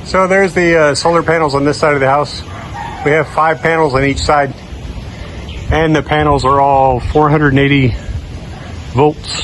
So there's the solar panels on this side of the house. We have 5 panels on each side, and the panels are all 480 volts.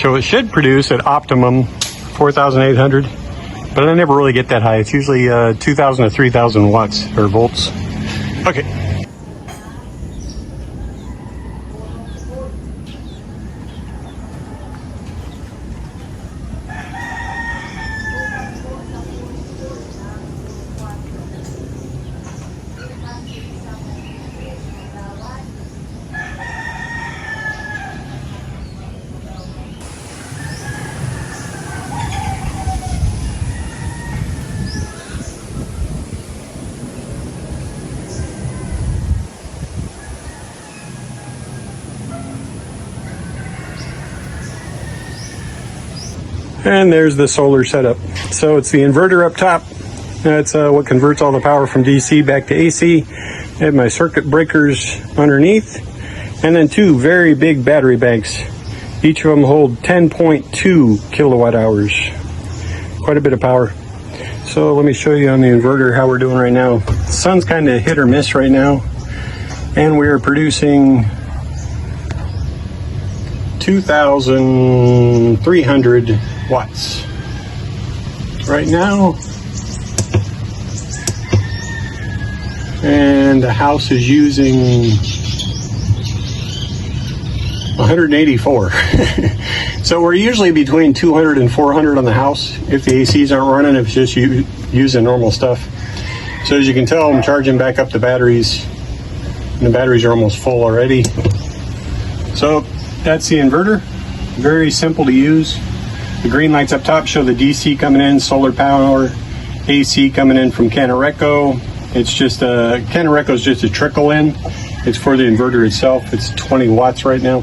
So it should produce at optimum 4,800, but I never really get that high. It's usually 2,000 to 3,000 watts or volts. Okay. And there's the solar setup. So it's the inverter up top. That's what converts all the power from DC back to AC. I have my circuit breakers underneath, and then 2 very big battery banks. Each of them hold 10.2 kilowatt hours. Quite a bit of power. So let me show you on the inverter how we're doing right now. The sun's kind of hit or miss right now, and we are producing 2,300 watts right now, and the house is using 184. So we're usually between 200 and 400 on the house if the ACs aren't running, if it's just using normal stuff. So as you can tell, I'm charging back up the batteries, and the batteries are almost full already. So that's the inverter. Very simple to use. The green lights up top show the DC coming in, solar power, AC coming in from Canareco. It's just Canareco is just a trickle in. It's for the inverter itself. It's 20 watts right now,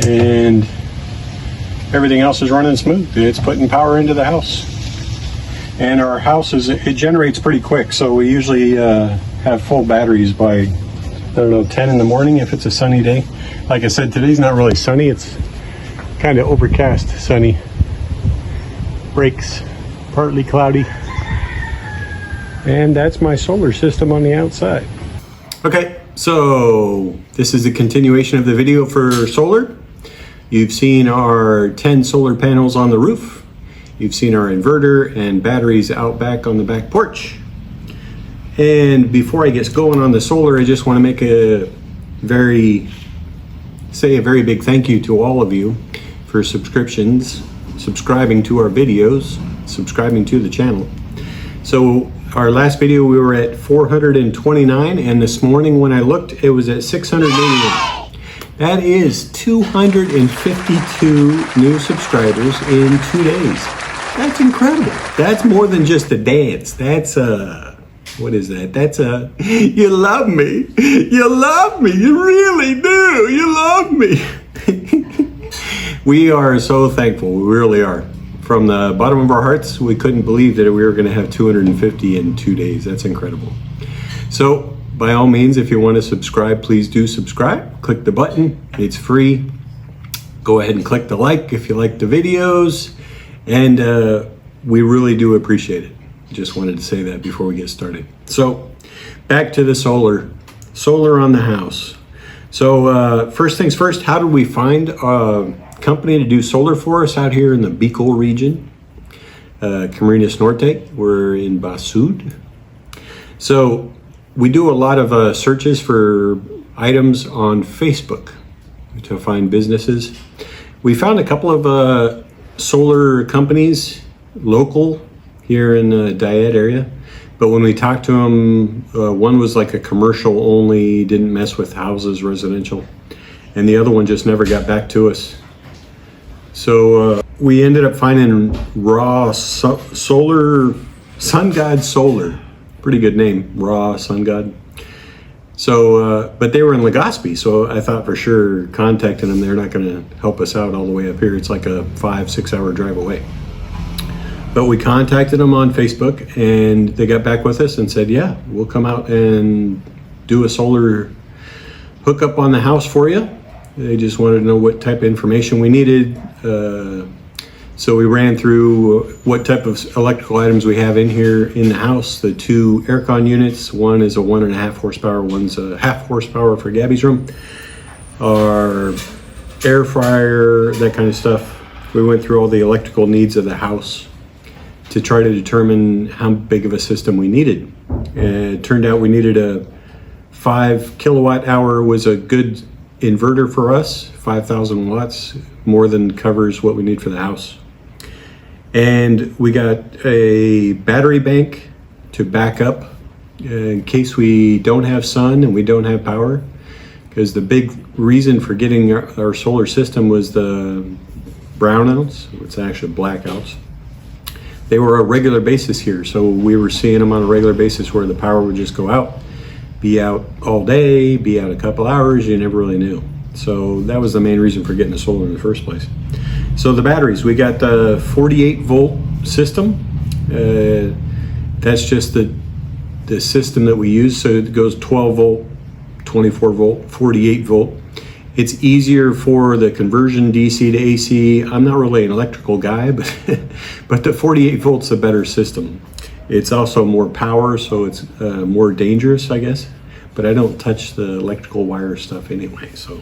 and everything else is running smooth. It's putting power into the house, and our house it generates pretty quick. So we usually have full batteries by, I don't know, 10 in the morning if it's a sunny day. Like I said, today's not really sunny. It's kind of overcast, sunny. Breaks, partly cloudy. And that's my solar system on the outside. Okay, so this is a continuation of the video for solar. You've seen our 10 solar panels on the roof. You've seen our inverter and batteries out back on the back porch. And before I get going on the solar, I just want to make a very big thank you to all of you for subscribing to our videos, subscribing to the channel. So our last video we were at 429, and this morning when I looked it was at 681. That is 252 new subscribers in 2 days. That's incredible. That's more than just a dance. That's what is that? That's you love me. You love me. You really do. You love me. We are so thankful. We really are. From the bottom of our hearts, we couldn't believe that we were going to have 250 in 2 days. That's incredible. So by all means, if you want to subscribe, please do subscribe. Click the button. It's free. Go ahead and click the like if you like the videos. And we really do appreciate it. Just wanted to say that before we get started. So back to the solar on the house. So first things first, how did we find a company to do solar for us out here in the Bicol region? Camarines Norte, we're in Basud. So we do a lot of searches for items on Facebook to find businesses. We found a couple of solar companies local here in the Dyett area, but when we talked to them, one was like a commercial only, didn't mess with houses, residential, and the other one just never got back to us. So we ended up finding Raw Solar, Sun God Solar, pretty good name, Raw Sun God. So, but they were in Legazpi, so I thought for sure contacting them, they're not going to help us out all the way up here. It's like a 5-6 hour drive away. But we contacted them on Facebook, and they got back with us and said, yeah, we'll come out and do a solar hookup on the house for you. They just wanted to know what type of information we needed. So we ran through what type of electrical items we have in here in the house. The two aircon units, one is a 1.5 horsepower, one's a 0.5 horsepower for Gabby's room. Our air fryer, that kind of stuff. We went through all the electrical needs of the house to try to determine how big of a system we needed. And it turned out we needed a 5 kilowatt hour was a good inverter for us, 5,000 watts, more than covers what we need for the house. And we got a battery bank to back up in case we don't have sun and we don't have power. Because the big reason for getting our solar system was the brownouts, it's actually blackouts. They were a regular basis here, so we were seeing them on a regular basis where the power would just go out, be out all day, be out a couple hours, you never really knew. So that was the main reason for getting the solar in the first place. So the batteries, we got the 48 volt system. That's just the system that we use. So it goes 12 volt, 24 volt, 48 volt. It's easier for the conversion DC to AC. I'm not really an electrical guy, but the 48 volt's a better system. It's also more power, so it's more dangerous, I guess. But I don't touch the electrical wire stuff anyway, so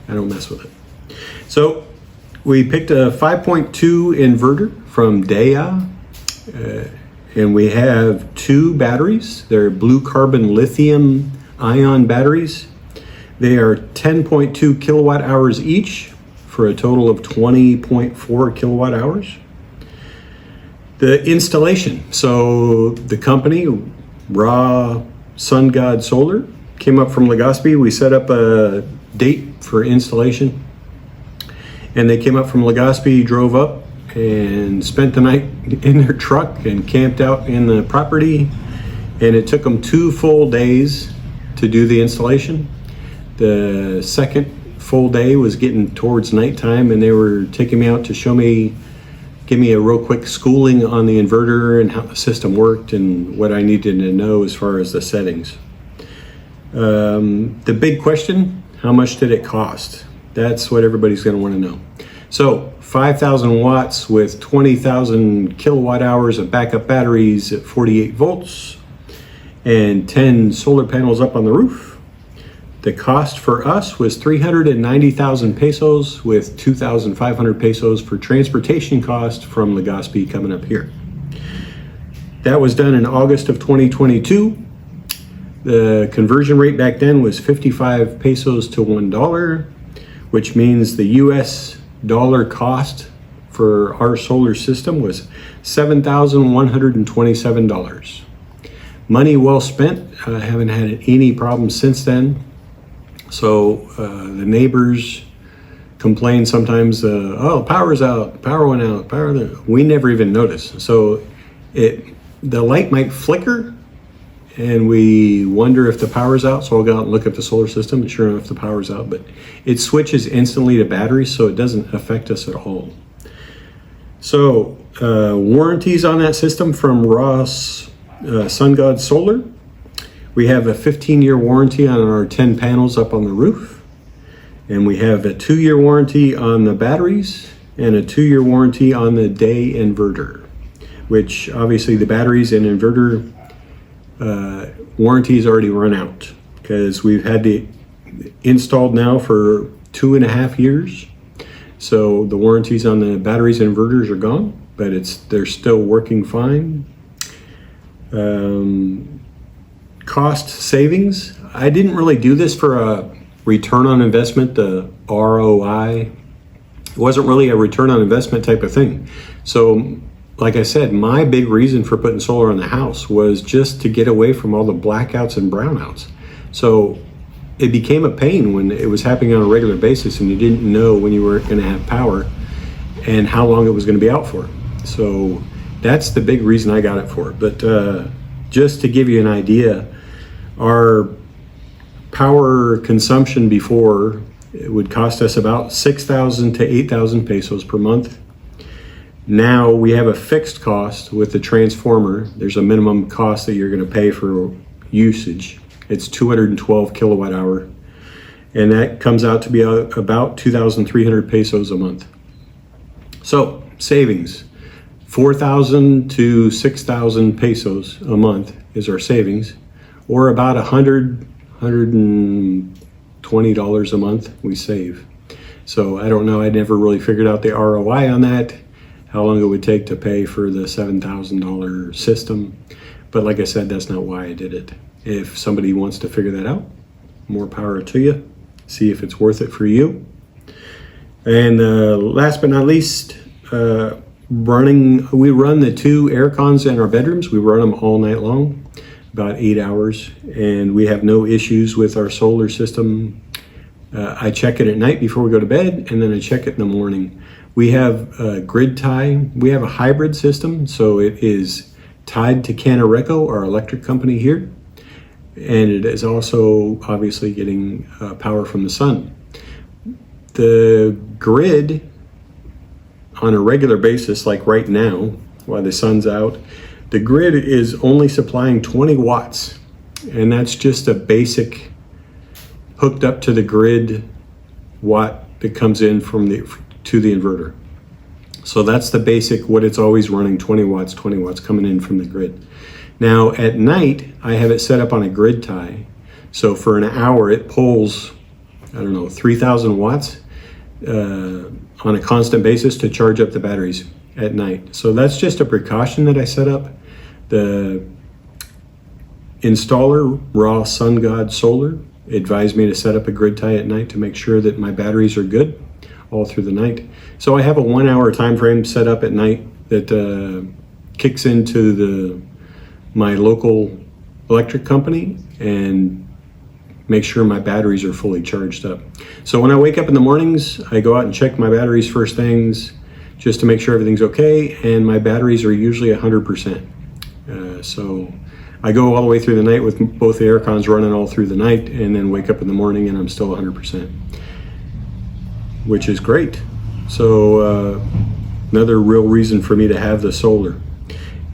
I don't mess with it. So we picked a 5.2 inverter from Daya, and we have two batteries. They're blue carbon lithium ion batteries. They are 10.2 kilowatt hours each for a total of 20.4 kilowatt hours. The installation, so the company, Raw Sun God Solar, came up from Legazpi. We set up a date for installation. And they came up from Legazpi, drove up, and spent the night in their truck and camped out in the property. And it took them 2 full days to do the installation. The second full day was getting towards nighttime, and they were taking me out to give me a real quick schooling on the inverter and how the system worked and what I needed to know as far as the settings. The big question, how much did it cost? That's what everybody's going to want to know. So 5,000 watts with 20,000 kilowatt hours of backup batteries at 48 volts and 10 solar panels up on the roof. The cost for us was 390,000 pesos with 2,500 pesos for transportation cost from Legazpi coming up here. That was done in August of 2022. The conversion rate back then was 55 pesos to $1, which means the US dollar cost for our solar system was $7,127. Money well spent. I haven't had any problems since then. So the neighbors complain sometimes, oh, power's out, power went out, we never even notice. So the light might flicker and we wonder if the power's out, so I'll go out and look at the solar system, and sure enough the power's out, but it switches instantly to batteries, so it doesn't affect us at all. So warranties on that system from Ross Sun God Solar. We have a 15-year warranty on our 10 panels up on the roof, and we have a 2-year warranty on the batteries and a 2-year warranty on the day inverter, which obviously the batteries and inverter warranties already run out because we've had it installed now for 2.5 years. So the warranties on the batteries and inverters are gone, but they're still working fine. Cost savings. I didn't really do this for a return on investment, the ROI. It wasn't really a return on investment type of thing. So like I said, my big reason for putting solar on the house was just to get away from all the blackouts and brownouts. So it became a pain when it was happening on a regular basis and you didn't know when you were going to have power and how long it was going to be out for. So that's the big reason I got it for. But just to give you an idea, our power consumption before, it would cost us about 6,000 to 8,000 pesos per month. Now we have a fixed cost with the transformer. There's a minimum cost that you're going to pay for usage. It's 212 kilowatt hour, and that comes out to be about 2,300 pesos a month. So savings. 4,000 to 6,000 pesos a month is our savings, or about $120 a month we save. So I don't know, I never really figured out the ROI on that, how long it would take to pay for the $7,000 system. But like I said, that's not why I did it. If somebody wants to figure that out, more power to you. See if it's worth it for you. And last but not least, we run the 2 air cons in our bedrooms. We run them all night long, about 8 hours, and we have no issues with our solar system. I check it at night before we go to bed, and then I check it in the morning. We have a grid tie. We have a hybrid system, so it is tied to Canareco, our electric company here, and it is also obviously getting power from the sun. The grid, on a regular basis, like right now, while the sun's out, the grid is only supplying 20 watts, and that's just a basic hooked up to the grid watt that comes in from to the inverter. So that's the basic, what it's always running, 20 watts coming in from the grid. Now at night, I have it set up on a grid tie. So for an hour, it pulls, 3,000 watts on a constant basis to charge up the batteries at night. So that's just a precaution that I set up. The installer, Raw Sun God Solar, advised me to set up a grid tie at night to make sure that my batteries are good all through the night. So I have a 1 hour time frame set up at night that kicks into my local electric company and make sure my batteries are fully charged up. So when I wake up in the mornings, I go out and check my batteries first things just to make sure everything's okay, and my batteries are usually 100%. So I go all the way through the night with both the air cons running all through the night, and then wake up in the morning and I'm still 100%, which is great. So another real reason for me to have the solar.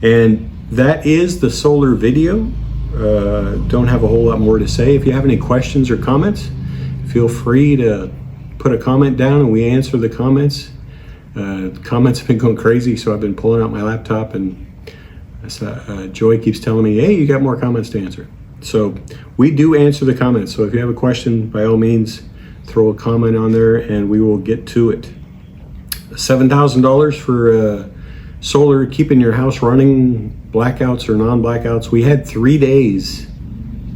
And that is the solar video. Don't have a whole lot more to say. If you have any questions or comments, feel free to put a comment down and we answer the comments. Comments have been going crazy, so I've been pulling out my laptop, and Joy keeps telling me, hey, you got more comments to answer. So we do answer the comments. So if you have a question, by all means, throw a comment on there and we will get to it. $7,000 for solar, keeping your house running, blackouts or non-blackouts. We had 3 days.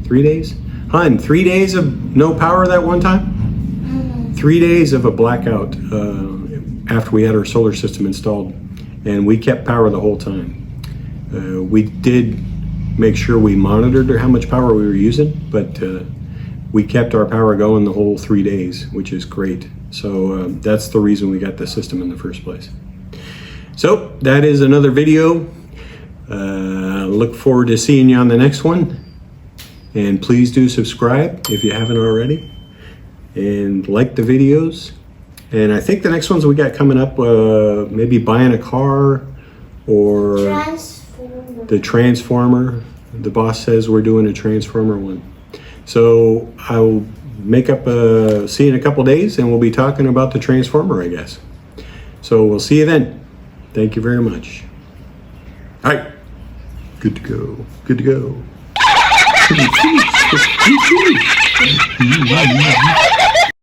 3 days? Hun, 3 days of no power that one time? 3 days of a blackout after we had our solar system installed, and we kept power the whole time. We did make sure we monitored how much power we were using, but we kept our power going the whole 3 days, which is great. So that's the reason we got the system in the first place. So that is another video. Look forward to seeing you on the next one. And please do subscribe if you haven't already. And like the videos. And I think the next ones we got coming up, maybe buying a car or the transformer. The boss says we're doing a transformer one. So I'll make up see you in a couple days, and we'll be talking about the transformer, I guess. So we'll see you then. Thank you very much. All right. Good to go. Good to go.